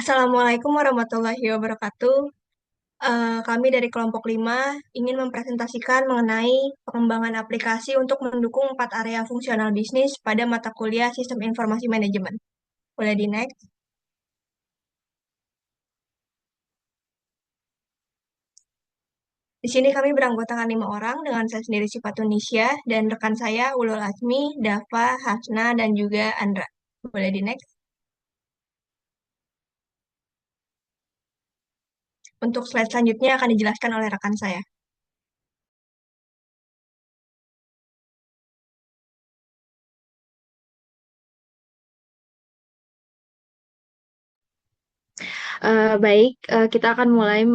Assalamualaikum warahmatullahi wabarakatuh. Kami dari kelompok 5 ingin mempresentasikan mengenai pengembangan aplikasi untuk mendukung 4 area fungsional bisnis pada mata kuliah Sistem Informasi Manajemen. Boleh di next. Di sini kami beranggotakan 5 orang dengan saya sendiri Syifa Tunisia dan rekan saya Ulul Azmi, Dava, Hasna, dan juga Andra. Boleh di next. Untuk slide selanjutnya akan dijelaskan oleh rekan saya. Baik, kita akan mulai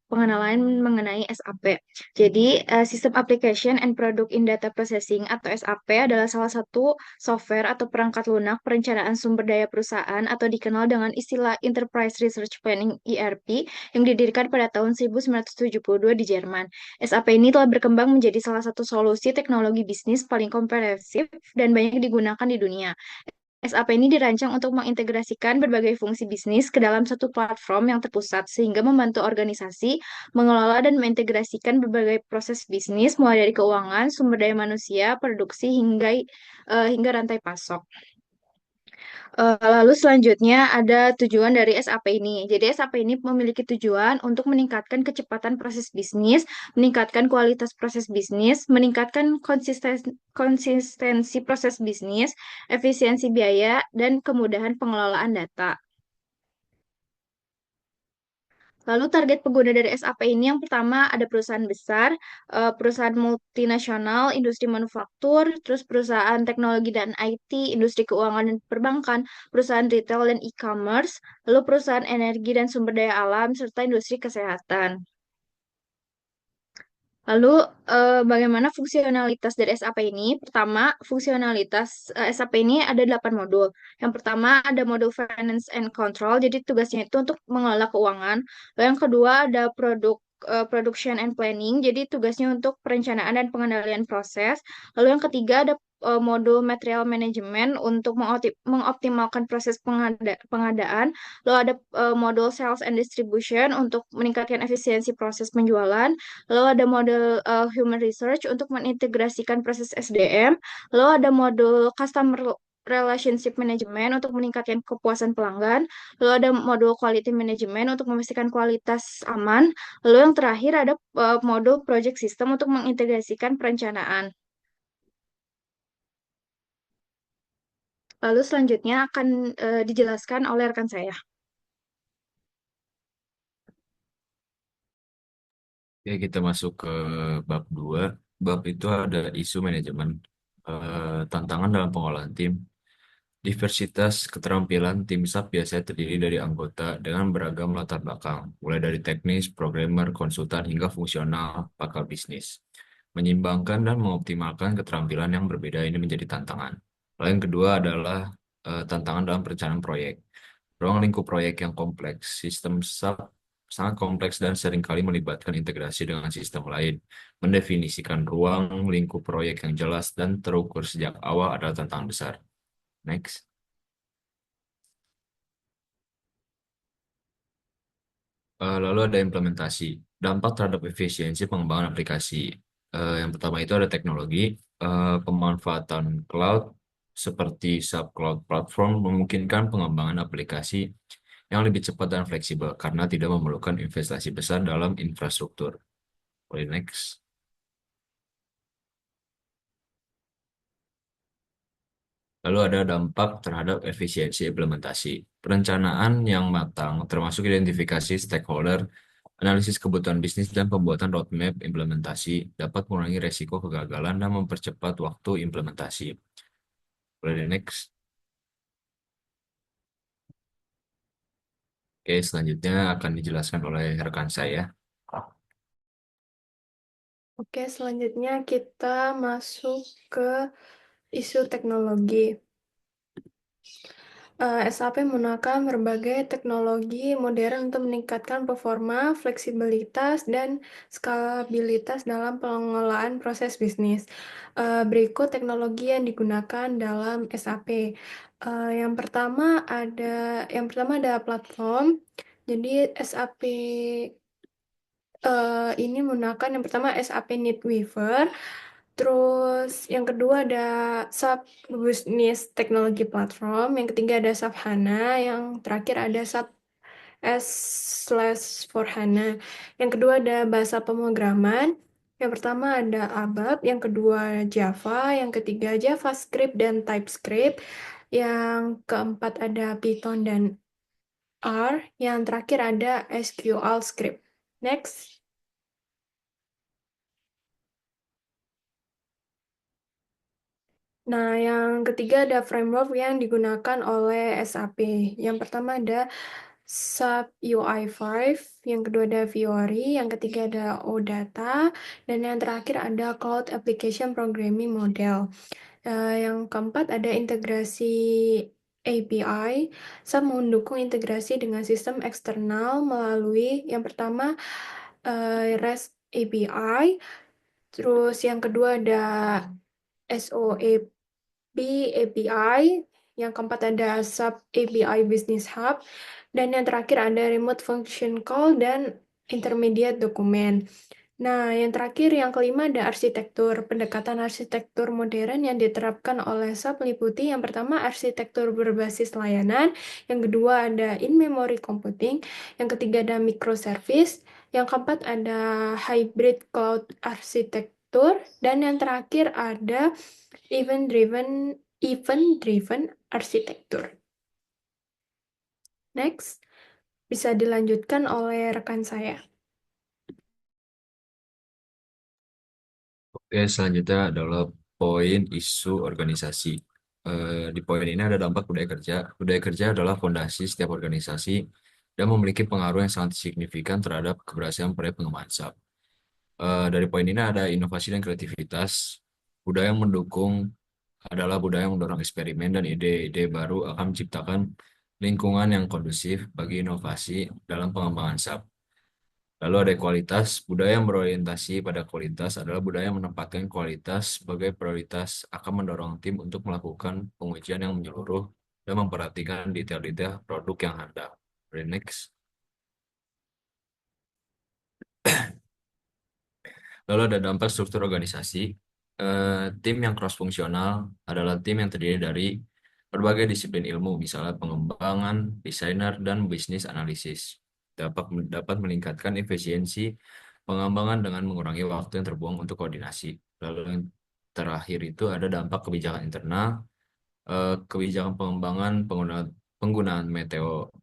pengenalan mengenai SAP. Jadi, System Application and Product in Data Processing atau SAP adalah salah satu software atau perangkat lunak perencanaan sumber daya perusahaan atau dikenal dengan istilah Enterprise Research Planning ERP yang didirikan pada tahun 1972 di Jerman. SAP ini telah berkembang menjadi salah satu solusi teknologi bisnis paling komprehensif dan banyak digunakan di dunia. SAP ini dirancang untuk mengintegrasikan berbagai fungsi bisnis ke dalam satu platform yang terpusat, sehingga membantu organisasi mengelola dan mengintegrasikan berbagai proses bisnis, mulai dari keuangan, sumber daya manusia, produksi, hingga rantai pasok. Lalu selanjutnya ada tujuan dari SAP ini. Jadi SAP ini memiliki tujuan untuk meningkatkan kecepatan proses bisnis, meningkatkan kualitas proses bisnis, meningkatkan konsistensi proses bisnis, efisiensi biaya, dan kemudahan pengelolaan data. Lalu target pengguna dari SAP ini yang pertama ada perusahaan besar, perusahaan multinasional, industri manufaktur, terus perusahaan teknologi dan IT, industri keuangan dan perbankan, perusahaan retail dan e-commerce, lalu perusahaan energi dan sumber daya alam, serta industri kesehatan. Lalu, bagaimana fungsionalitas dari SAP ini? Pertama, fungsionalitas SAP ini ada 8 modul. Yang pertama ada modul Finance and Control, jadi tugasnya itu untuk mengelola keuangan. Lalu yang kedua ada Production and Planning, jadi tugasnya untuk perencanaan dan pengendalian proses. Lalu yang ketiga ada modul Material Management untuk mengoptimalkan proses pengadaan. Lalu ada modul Sales and Distribution untuk meningkatkan efisiensi proses penjualan. Lalu ada model Human Research untuk mengintegrasikan proses SDM. Lalu ada modul Customer Relationship Management untuk meningkatkan kepuasan pelanggan. Lalu ada modul Quality Management untuk memastikan kualitas aman. Lalu yang terakhir ada modul Project System untuk mengintegrasikan perencanaan. Lalu selanjutnya akan dijelaskan oleh rekan saya. Oke, kita masuk ke bab 2. Bab itu ada isu manajemen, tantangan dalam pengolahan tim. Diversitas keterampilan tim SAP biasanya terdiri dari anggota dengan beragam latar belakang, mulai dari teknis, programmer, konsultan, hingga fungsional, pakar bisnis. Menyimbangkan dan mengoptimalkan keterampilan yang berbeda ini menjadi tantangan. Lalu yang kedua adalah tantangan dalam perencanaan proyek. Ruang lingkup proyek yang kompleks, sistem SAP sangat kompleks dan seringkali melibatkan integrasi dengan sistem lain. Mendefinisikan ruang lingkup proyek yang jelas dan terukur sejak awal adalah tantangan besar. Next. Lalu ada implementasi. Dampak terhadap efisiensi pengembangan aplikasi. Yang pertama itu ada teknologi, pemanfaatan cloud seperti sub-cloud platform memungkinkan pengembangan aplikasi yang lebih cepat dan fleksibel karena tidak memerlukan investasi besar dalam infrastruktur. Boleh next. Lalu ada dampak terhadap efisiensi implementasi. Perencanaan yang matang, termasuk identifikasi stakeholder, analisis kebutuhan bisnis, dan pembuatan roadmap implementasi dapat mengurangi resiko kegagalan dan mempercepat waktu implementasi. Boleh next. Oke, selanjutnya akan dijelaskan oleh rekan saya. Oke, selanjutnya kita masuk ke isu teknologi. SAP menggunakan berbagai teknologi modern untuk meningkatkan performa, fleksibilitas, dan skalabilitas dalam pengelolaan proses bisnis. Berikut teknologi yang digunakan dalam SAP. Yang pertama ada platform. Jadi SAP ini menggunakan yang pertama SAP NetWeaver. Terus yang kedua ada SAP Business Technology Platform, yang ketiga ada SAP HANA, yang terakhir ada SAP S/4HANA. Yang kedua ada bahasa pemrograman. Yang pertama ada ABAP, yang kedua Java, yang ketiga JavaScript dan TypeScript, yang keempat ada Python dan R, yang terakhir ada SQL Script. Next. Nah, yang ketiga ada framework yang digunakan oleh SAP. Yang pertama ada SAP UI5, yang kedua ada Fiori, yang ketiga ada OData, dan yang terakhir ada Cloud Application Programming Model. Yang keempat ada integrasi API. SAP mendukung integrasi dengan sistem eksternal melalui yang pertama REST API, terus yang kedua ada SOAP API, yang keempat ada Sub API Business Hub, dan yang terakhir ada Remote Function Call dan Intermediate Document. Nah, yang terakhir, yang kelima ada arsitektur. Pendekatan arsitektur modern yang diterapkan oleh SAP meliputi yang pertama arsitektur berbasis layanan, yang kedua ada in-memory computing, yang ketiga ada microservice, yang keempat ada hybrid cloud arsitektur, dan yang terakhir ada event driven arsitektur. Next, bisa dilanjutkan oleh rekan saya. Oke, selanjutnya adalah poin isu organisasi. Di poin ini ada dampak budaya kerja. Budaya kerja adalah fondasi setiap organisasi dan memiliki pengaruh yang sangat signifikan terhadap keberhasilan proyek pengembangan SAP. Dari poin ini ada inovasi dan kreativitas. Budaya yang mendukung adalah budaya yang mendorong eksperimen dan ide-ide baru akan menciptakan lingkungan yang kondusif bagi inovasi dalam pengembangan SAP. Lalu ada kualitas. Budaya yang berorientasi pada kualitas adalah budaya yang menempatkan kualitas sebagai prioritas, akan mendorong tim untuk melakukan pengujian yang menyeluruh dan memperhatikan detail-detail produk yang ada. Next. Lalu ada dampak struktur organisasi. Tim yang cross-fungsional adalah tim yang terdiri dari berbagai disiplin ilmu, misalnya pengembangan, desainer, dan bisnis analisis. Dapat meningkatkan efisiensi pengembangan dengan mengurangi waktu yang terbuang untuk koordinasi. Lalu yang terakhir itu ada dampak kebijakan internal. Kebijakan pengembangan penggunaan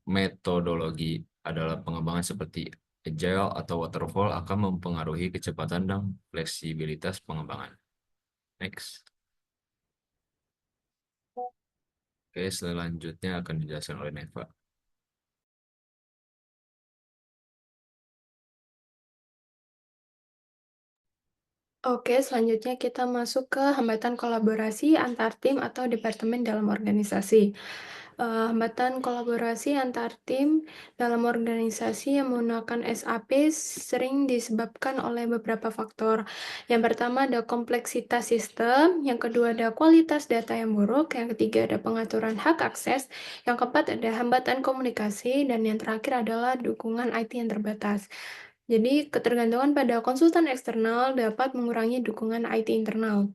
metodologi adalah pengembangan seperti Agile atau Waterfall akan mempengaruhi kecepatan dan fleksibilitas pengembangan. Next. Oke, selanjutnya akan dijelaskan oleh Neva. Oke, selanjutnya kita masuk ke hambatan kolaborasi antar tim atau departemen dalam organisasi. Hambatan kolaborasi antar tim dalam organisasi yang menggunakan SAP sering disebabkan oleh beberapa faktor. Yang pertama ada kompleksitas sistem, yang kedua ada kualitas data yang buruk, yang ketiga ada pengaturan hak akses, yang keempat ada hambatan komunikasi, dan yang terakhir adalah dukungan IT yang terbatas. Jadi, ketergantungan pada konsultan eksternal dapat mengurangi dukungan IT internal.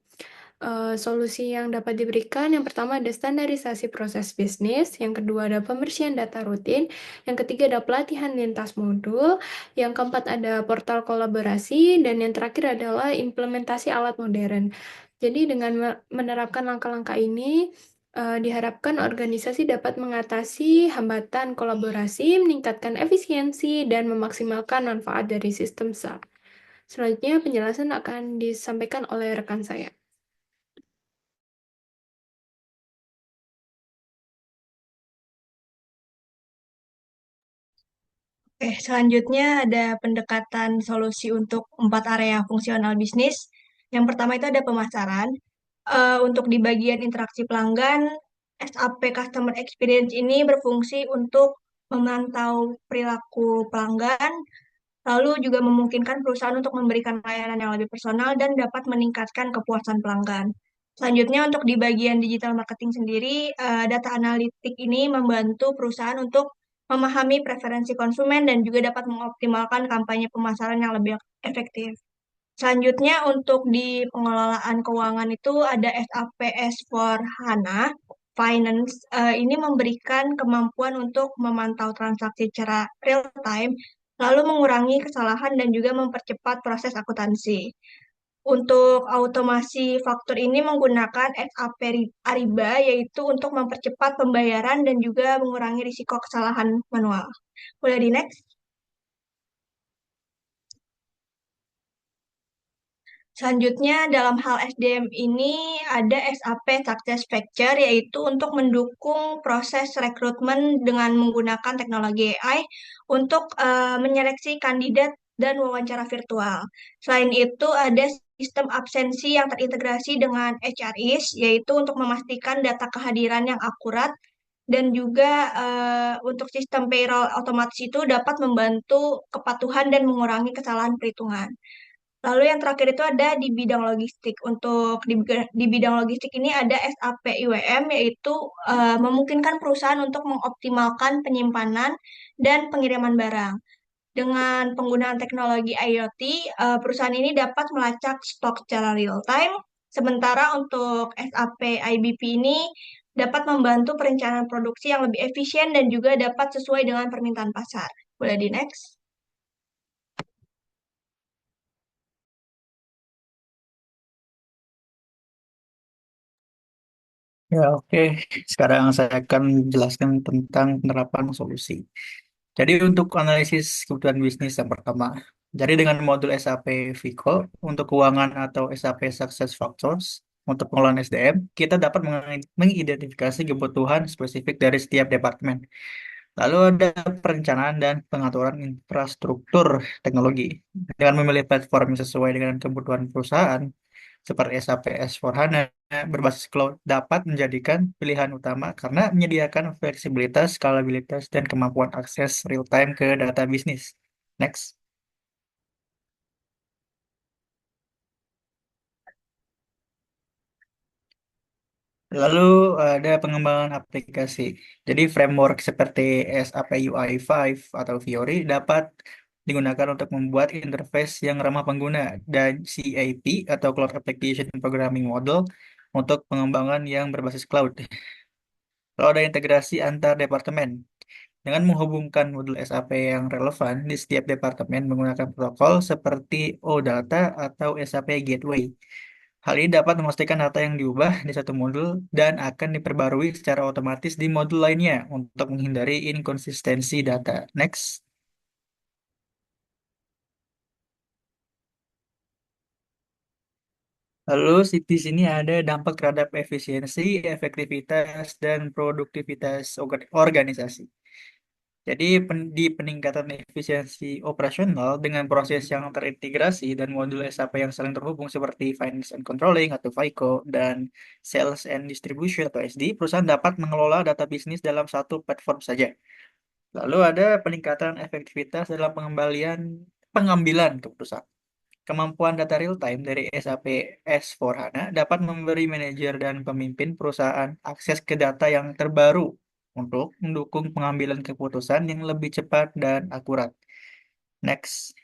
Solusi yang dapat diberikan, yang pertama ada standarisasi proses bisnis, yang kedua ada pembersihan data rutin, yang ketiga ada pelatihan lintas modul, yang keempat ada portal kolaborasi, dan yang terakhir adalah implementasi alat modern. Jadi dengan menerapkan langkah-langkah ini, diharapkan organisasi dapat mengatasi hambatan kolaborasi, meningkatkan efisiensi, dan memaksimalkan manfaat dari sistem SAP. Selanjutnya penjelasan akan disampaikan oleh rekan saya. Selanjutnya ada pendekatan solusi untuk 4 area fungsional bisnis. Yang pertama itu ada pemasaran. Untuk di bagian interaksi pelanggan, SAP Customer Experience ini berfungsi untuk memantau perilaku pelanggan, lalu juga memungkinkan perusahaan untuk memberikan layanan yang lebih personal dan dapat meningkatkan kepuasan pelanggan. Selanjutnya untuk di bagian digital marketing sendiri, data analitik ini membantu perusahaan untuk memahami preferensi konsumen dan juga dapat mengoptimalkan kampanye pemasaran yang lebih efektif. Selanjutnya untuk di pengelolaan keuangan itu ada SAP S/4HANA Finance. Ini memberikan kemampuan untuk memantau transaksi secara real time, lalu mengurangi kesalahan dan juga mempercepat proses akuntansi. Untuk automasi faktur ini menggunakan SAP Ariba, yaitu untuk mempercepat pembayaran dan juga mengurangi risiko kesalahan manual. Boleh di next? Selanjutnya, dalam hal SDM ini ada SAP Success Factor, yaitu untuk mendukung proses rekrutmen dengan menggunakan teknologi AI untuk menyeleksi kandidat dan wawancara virtual. Selain itu, ada sistem absensi yang terintegrasi dengan HRIS, yaitu untuk memastikan data kehadiran yang akurat dan juga untuk sistem payroll otomatis itu dapat membantu kepatuhan dan mengurangi kesalahan perhitungan. Lalu yang terakhir itu ada di bidang logistik. Untuk di bidang logistik ini ada SAP IWM, yaitu memungkinkan perusahaan untuk mengoptimalkan penyimpanan dan pengiriman barang. Dengan penggunaan teknologi IoT, perusahaan ini dapat melacak stok secara real time. Sementara untuk SAP IBP ini dapat membantu perencanaan produksi yang lebih efisien dan juga dapat sesuai dengan permintaan pasar. Boleh di next? Ya, oke. Sekarang saya akan menjelaskan tentang penerapan solusi. Jadi untuk analisis kebutuhan bisnis yang pertama, jadi dengan modul SAP Vico untuk keuangan atau SAP Success Factors untuk pengelolaan SDM, kita dapat mengidentifikasi kebutuhan spesifik dari setiap departemen. Lalu ada perencanaan dan pengaturan infrastruktur teknologi. Dengan memilih platform yang sesuai dengan kebutuhan perusahaan, seperti SAP S/4HANA berbasis cloud dapat menjadikan pilihan utama karena menyediakan fleksibilitas, skalabilitas, dan kemampuan akses real-time ke data bisnis. Next. Lalu ada pengembangan aplikasi. Jadi framework seperti SAP UI5 atau Fiori dapat digunakan untuk membuat interface yang ramah pengguna dan CAP atau Cloud Application Programming Model untuk pengembangan yang berbasis cloud. Lalu ada integrasi antar departemen. Dengan menghubungkan modul SAP yang relevan di setiap departemen menggunakan protokol seperti OData atau SAP Gateway. Hal ini dapat memastikan data yang diubah di satu modul dan akan diperbarui secara otomatis di modul lainnya untuk menghindari inkonsistensi data. Next. Lalu di sini ada dampak terhadap efisiensi, efektivitas, dan produktivitas organisasi. Jadi di peningkatan efisiensi operasional dengan proses yang terintegrasi dan modul SAP yang saling terhubung seperti Finance and Controlling atau FICO dan Sales and Distribution atau SD, perusahaan dapat mengelola data bisnis dalam satu platform saja. Lalu ada peningkatan efektivitas dalam pengambilan keputusan. Kemampuan data real-time dari SAP S/4HANA dapat memberi manajer dan pemimpin perusahaan akses ke data yang terbaru untuk mendukung pengambilan keputusan yang lebih cepat dan akurat. Next.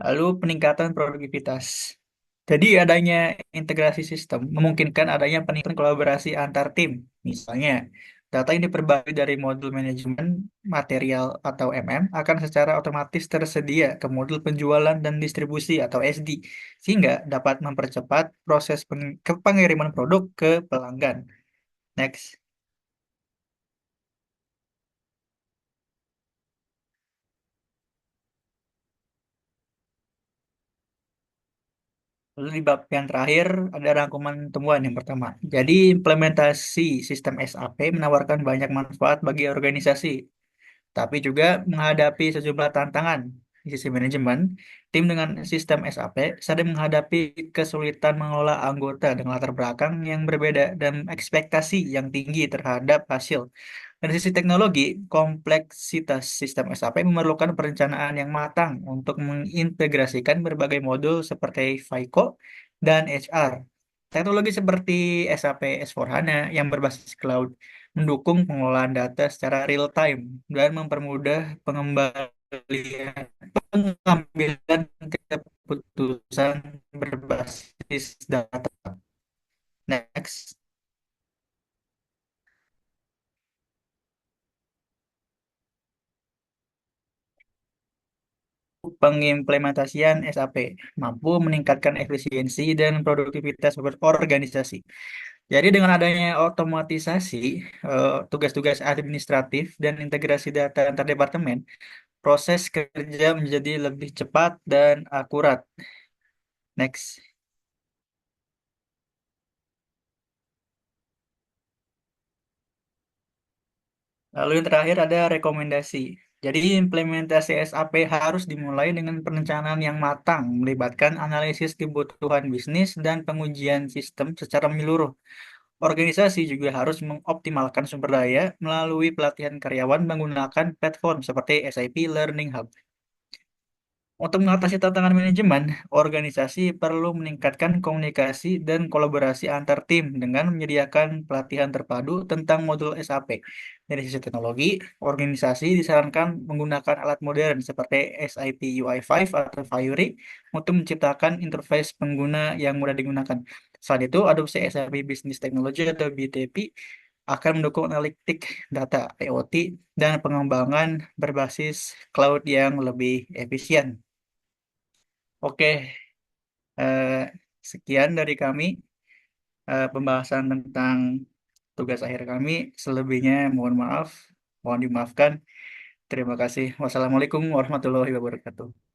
Lalu peningkatan produktivitas. Jadi adanya integrasi sistem memungkinkan adanya peningkatan kolaborasi antar tim. Misalnya, data yang diperbarui dari modul manajemen material atau MM akan secara otomatis tersedia ke modul penjualan dan distribusi atau SD, sehingga dapat mempercepat proses pengiriman produk ke pelanggan. Next. Lalu di bab yang terakhir ada rangkuman temuan yang pertama. Jadi implementasi sistem SAP menawarkan banyak manfaat bagi organisasi, tapi juga menghadapi sejumlah tantangan. di sisi manajemen, tim dengan sistem SAP sering menghadapi kesulitan mengelola anggota dengan latar belakang yang berbeda dan ekspektasi yang tinggi terhadap hasil. Dari sisi teknologi, kompleksitas sistem SAP memerlukan perencanaan yang matang untuk mengintegrasikan berbagai modul seperti FICO dan HR. Teknologi seperti SAP S/4HANA yang berbasis cloud mendukung pengelolaan data secara real time dan mempermudah pengambilan keputusan berbasis data. Next. Pengimplementasian SAP mampu meningkatkan efisiensi dan produktivitas organisasi. Jadi dengan adanya otomatisasi, tugas-tugas administratif dan integrasi data antar departemen, proses kerja menjadi lebih cepat dan akurat. Next. Lalu yang terakhir ada rekomendasi. Jadi implementasi SAP harus dimulai dengan perencanaan yang matang, melibatkan analisis kebutuhan bisnis dan pengujian sistem secara menyeluruh. Organisasi juga harus mengoptimalkan sumber daya melalui pelatihan karyawan menggunakan platform seperti SAP Learning Hub. Untuk mengatasi tantangan manajemen, organisasi perlu meningkatkan komunikasi dan kolaborasi antar tim dengan menyediakan pelatihan terpadu tentang modul SAP. Dari sisi teknologi, organisasi disarankan menggunakan alat modern seperti SAP UI5 atau Fiori untuk menciptakan interface pengguna yang mudah digunakan. Selain itu, adopsi SAP Business Technology atau BTP akan mendukung analitik data IoT dan pengembangan berbasis cloud yang lebih efisien. Oke, eh, sekian dari kami pembahasan tentang tugas akhir kami. Selebihnya mohon maaf, mohon dimaafkan. Terima kasih. Wassalamualaikum warahmatullahi wabarakatuh.